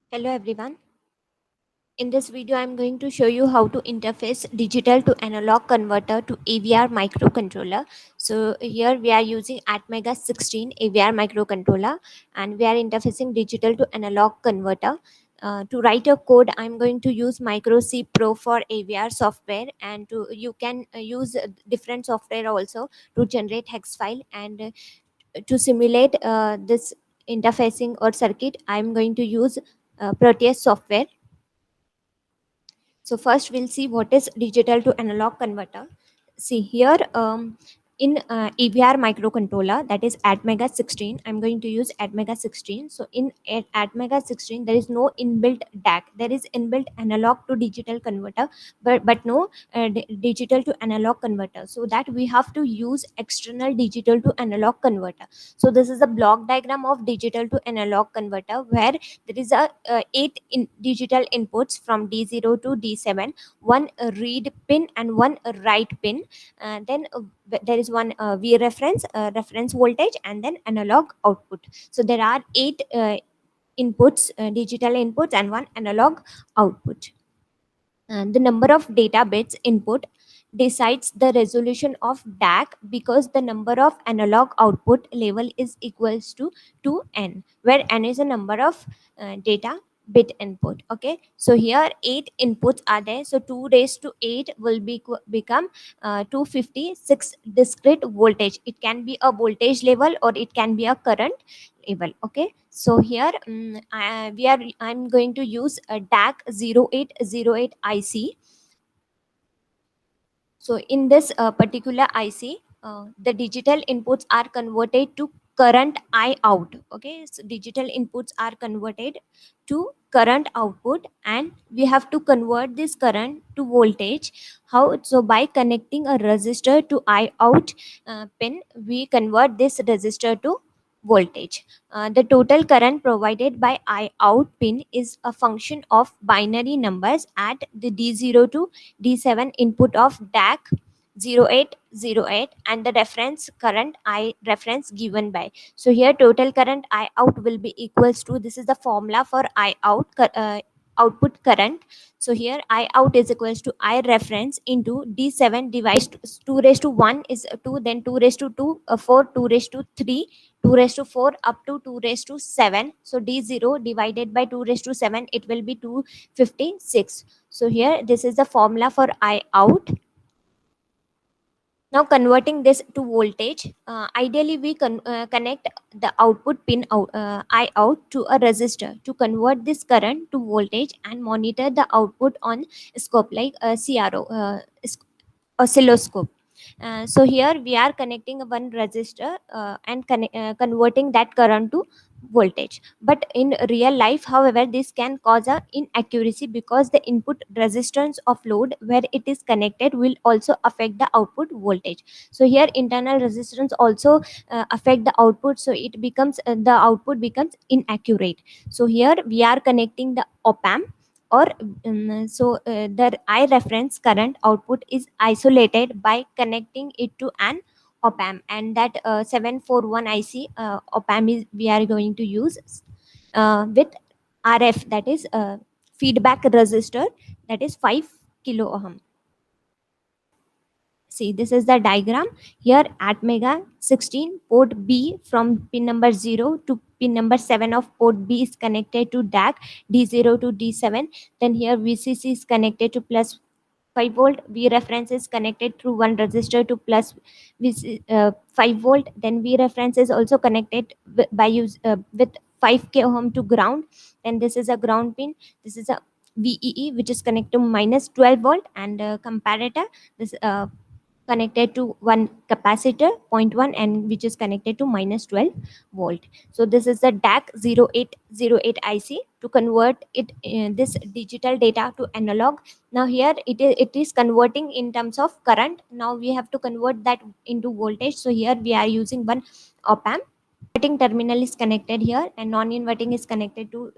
Hello everyone. In this video, I'm going to show you how to interface digital to analog converter to AVR microcontroller. So here we are using Atmega 16 AVR microcontroller and we are interfacing digital to analog converter. To write a code, I'm going to use Micro C Pro for AVR software, and you can use different software also to generate hex file, and to simulate this interfacing or circuit, I'm going to use Proteus software. So first we'll see what is digital to analog converter. See here, in AVR microcontroller, that is Atmega 16, I'm going to use Atmega 16. So in Atmega 16, there is no inbuilt DAC. There is inbuilt analog to digital converter, but no digital to analog converter. So that we have to use external digital to analog converter. So this is a block diagram of digital to analog converter where there is a digital inputs from D0 to D7, one read pin and one write pin. Then there is one V reference, reference voltage, and then analog output. So there are eight inputs, digital inputs, and one analog output. The number of data bits input decides the resolution of DAC, because the number of analog output level is equals to 2n, where n is a number of data bit input. Okay, so here 8 inputs are there, so 2 raised to 8 will become 256 discrete voltage. It can be a voltage level or it can be a current level. Okay, so here I'm going to use a DAC 0808 IC. So in this particular IC, the digital inputs are converted to current I out. Okay, so digital inputs are converted to current output, and we have to convert this current to voltage. How? So by connecting a resistor to I out pin, we convert this resistor to voltage. The total current provided by I out pin is a function of binary numbers at the D0 to D7 input of DAC 0808 and the reference current I reference given by. So here total current I out will be equals to, this is the formula for I out, output current. So here I out is equals to I reference into D7 divided 2 raised to 1 is 2, then 2 raised to 2 4, 2 raised to 3, 2 raised to 4 up to 2 raised to 7. So D0 divided by 2 raised to 7, it will be 256. So here this is the formula for I out. Now converting this to voltage, ideally we connect the output pin out, I out to a resistor to convert this current to voltage and monitor the output on scope like a CRO, oscilloscope. So here we are connecting one resistor and converting that current to voltage. But in real life, however, this can cause a inaccuracy because the input resistance of load where it is connected will also affect the output voltage. So here internal resistance also affect the output, so it becomes the output becomes inaccurate. So here we are connecting the op amp, or the I reference current output is isolated by connecting it to an op amp, and that 741 IC op amp is we are going to use with RF, that is feedback resistor, that is 5 kilo ohm. See, this is the diagram. Here Atmega 16 port B from pin number 0 to pin number 7 of port B is connected to DAC D0 to D7. Then here VCC is connected to plus 5 volt. V reference is connected through one resistor to plus 5 volt. Then V reference is also connected with 5k ohm to ground. Then this is a ground pin. This is a VEE which is connected to minus 12 volt, and comparator this connected to one capacitor 0.1 and which is connected to minus 12 volt. So this is the DAC 0808 IC to convert it this digital data to analog. Now here it is converting in terms of current. Now we have to convert that into voltage. So here we are using one op amp. Inverting terminal is connected here and non-inverting is connected to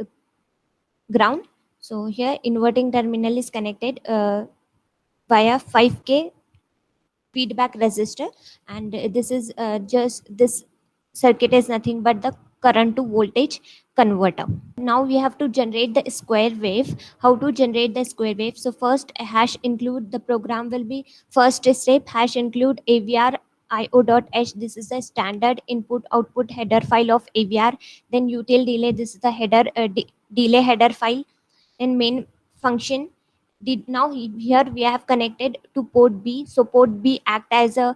ground. So here inverting terminal is connected via 5k feedback resistor, and this is just this circuit is nothing but the current to voltage converter. Now we have to generate the square wave. How to generate the square wave? So first hash include, the program will be, first step hash include avr io.h. This is the standard input output header file of avr. Then util delay, this is the header delay header file. Then main function did. Now here we have connected to port b, so port b act as a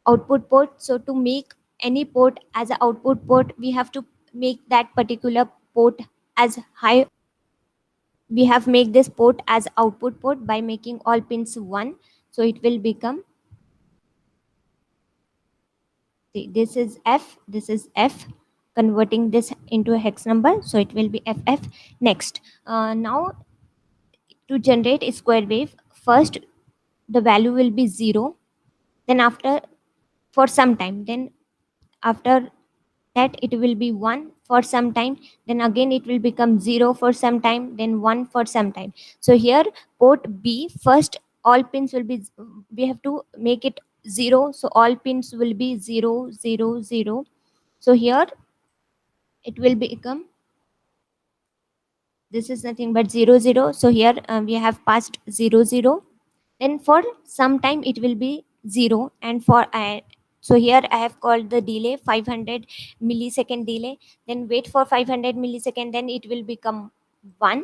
output port. So to make any port as an output port, we have to make that particular port as high. We have make this port as output port by making all pins 1. So it will become, see, this is f, this is f, converting this into a hex number, so it will be ff. Next, now to generate a square wave, first the value will be 0, then after, for some time, then after that it will be 1 for some time, then again it will become 0 for some time, then 1 for some time. So here port b, first all pins will be, we have to make it 0, so all pins will be 0 0 0. So here it will become, this is nothing but 0 0. So here we have passed 0 0. Then for some time it will be 0, and for so here I have called the delay 500 millisecond delay. Then wait for 500 millisecond, then it will become 1.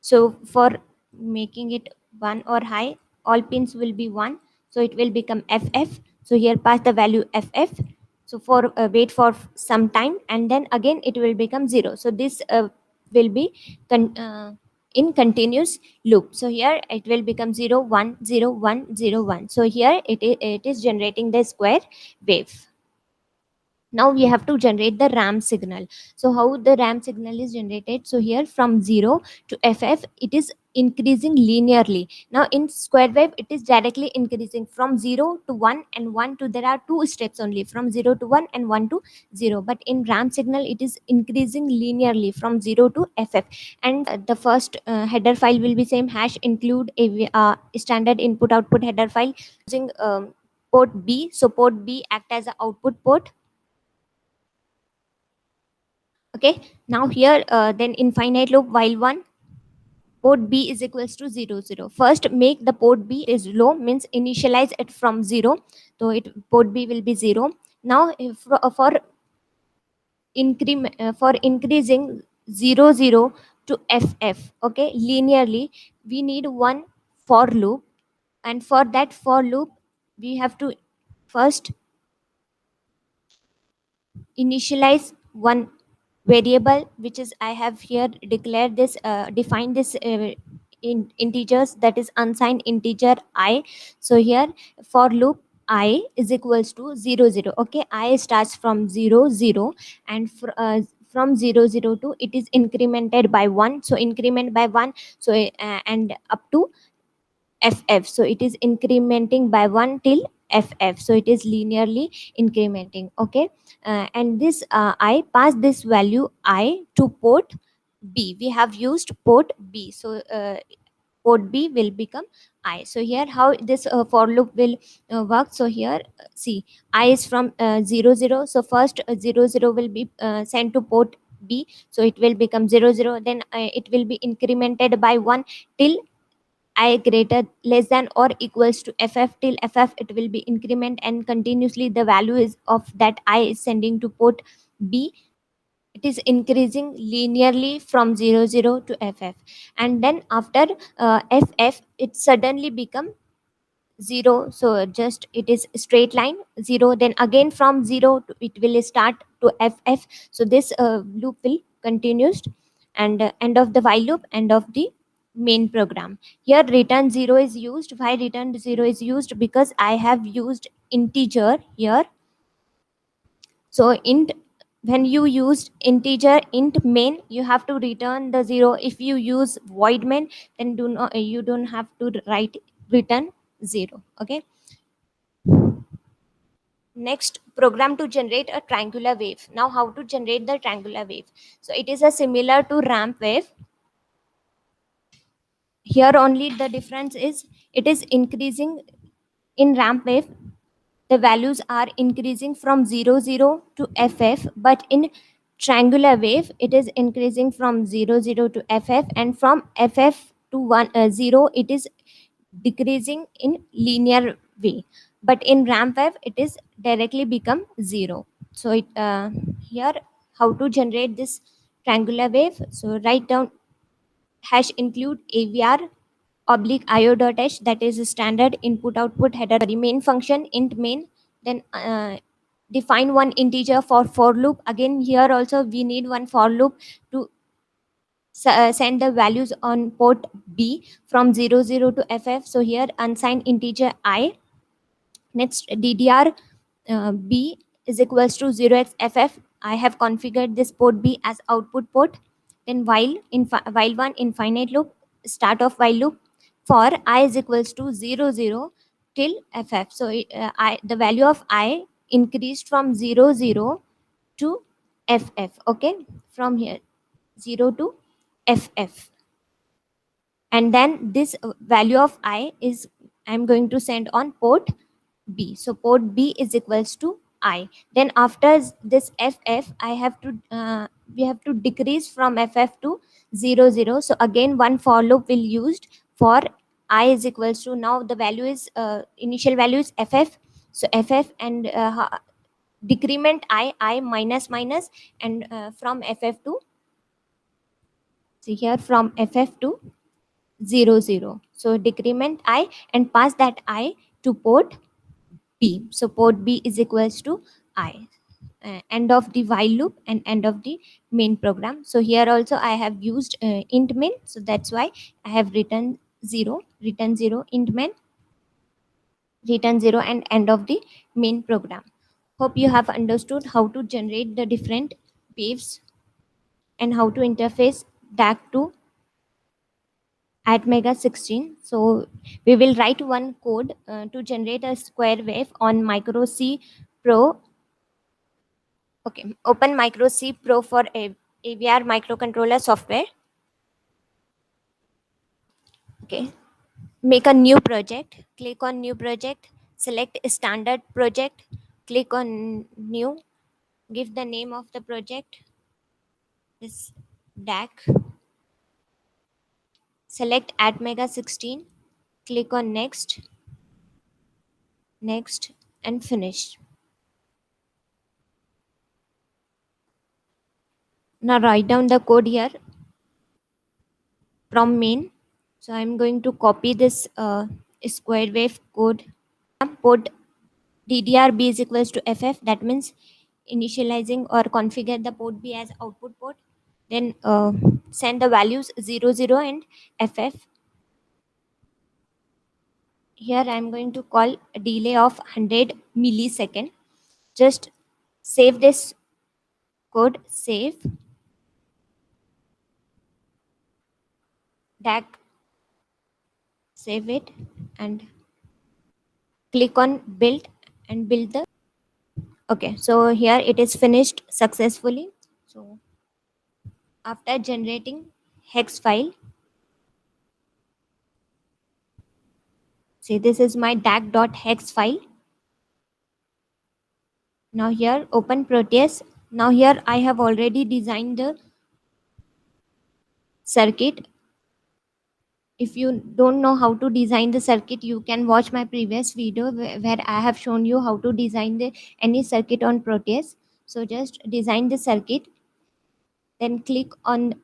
So for making it 1 or high, all pins will be 1, so it will become ff. So here pass the value ff. So for wait for some time, and then again it will become 0. So this will be in continuous loop. So here it will become 0 1 0 1 0 1. So here it is generating the square wave. Now we have to generate the ramp signal. So how the ramp signal is generated? So here from 0 to ff, it is increasing linearly. Now in square wave it is directly increasing from 0 to 1 and 1 to, there are two steps only, from 0 to 1 and 1 to 0. But in ramp signal it is increasing linearly from 0 to ff. And the first header file will be same, hash include a standard input output header file using port b. So port b act as an output port. Okay, now here then infinite loop while one, port b is equals to 0 0. First make the port b is low, means initialize it from 0. So it port b will be 0. Now if for increment for increasing 0 0 to ff, okay, linearly, we need one for loop. And for that for loop we have to first initialize one variable, which is, I have here declared this defined this in integers, that is unsigned integer I. So here for loop I is equals to 0 0. Okay, I starts from 0 0, and from 0 0 to it is incremented by 1, so increment by 1. So and up to ff, so it is incrementing by 1 till ff, so it is linearly incrementing. Okay, and this I pass this value I to port b. We have used port b, so port b will become I. So here how this for loop will work. So here see, I is from 0 0. So first 0 0 will be sent to port b, so it will become 0 0. Then it will be incremented by 1 till I greater less than or equals to ff. Till ff it will be increment, and continuously the value is of that I is sending to port b. It is increasing linearly from 0 0 to ff. And then after ff it suddenly become 0. So just it is straight line 0, then again from 0 to, it will start to ff. So this loop will continues, and end of the while loop, end of the main program. Here return 0 is used. Why return 0 is used? Because I have used integer here. So int, when you use integer int main, you have to return the 0. If you use void main, then do not, you don't have to write return 0. Okay, next program to generate a triangular wave. Now how to generate the triangular wave? So it is a similar to ramp wave. Here only the difference is it is increasing. In ramp wave the values are increasing from 0 0 to ff, but in triangular wave, it is increasing from 0 0 to ff, and from ff to 1 0 it is decreasing in linear way. But in ramp wave it is directly become 0. So here, how to generate this triangular wave? So write down hash include avr oblique io dot h, that is a standard input output header main function int main. Then define one integer for loop. Again here also we need one for loop to send the values on port b from 0 0 to ff. So here unsigned integer I. Next ddr b is equals to 0xff. I have configured this port b as output port. Then while one infinite loop, start of while loop for I is equals to 0 0 till ff. So the value of I increased from 0 0 to ff. Okay, from here 0 to ff. And then this value of I is I'm going to send on port b. So port b is equals to I. Then after this ff, I have to we have to decrease from ff to 0 0. So again one for loop will used for I is equals to, now the value is initial value is ff. So ff and decrement I minus minus, and from ff to, see here, from ff to 0 0. So decrement I and pass that I to port b. So port b is equals to I. End of the while loop and end of the main program. So here also I have used int main, so that's why I have written 0, return 0, int main, return 0, and end of the main program. Hope you have understood how to generate the different waves and how to interface DAC to Atmega 16. So we will write one code to generate a square wave on Micro C Pro. Okay, open Micro C Pro for AVR microcontroller software. Okay, make a new project. Click on new project. Select standard project. Click on new. Give the name of the project. This DAC. Select Atmega 16. Click on next. Next and finish. Now write down the code here from main. So I'm going to copy this square wave code. Port DDR-B is equals to FF. That means initializing or configure the port B as output port. Then send the values 0 0 and FF. Here I'm going to call a delay of 100 millisecond. Just save this code. Save. DAC. Save it and click on build and build the. Okay, so here it is finished successfully. So after generating hex file, see, this is my dac.hex file. Now here open Proteus. Now here I have already designed the circuit. If you don't know how to design the circuit, you can watch my previous video where I have shown you how to design any circuit on Proteus. So just design the circuit, then click on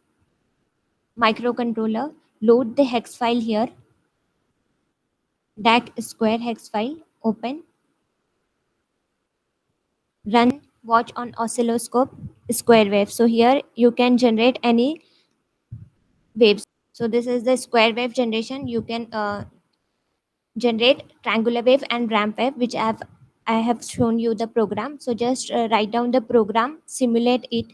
microcontroller, load the hex file here, DAC square hex file, open, run, watch on oscilloscope square wave. So here you can generate any waves. So this is the square wave generation. You can generate triangular wave and ramp wave, which I have shown you the program. So just write down the program, simulate it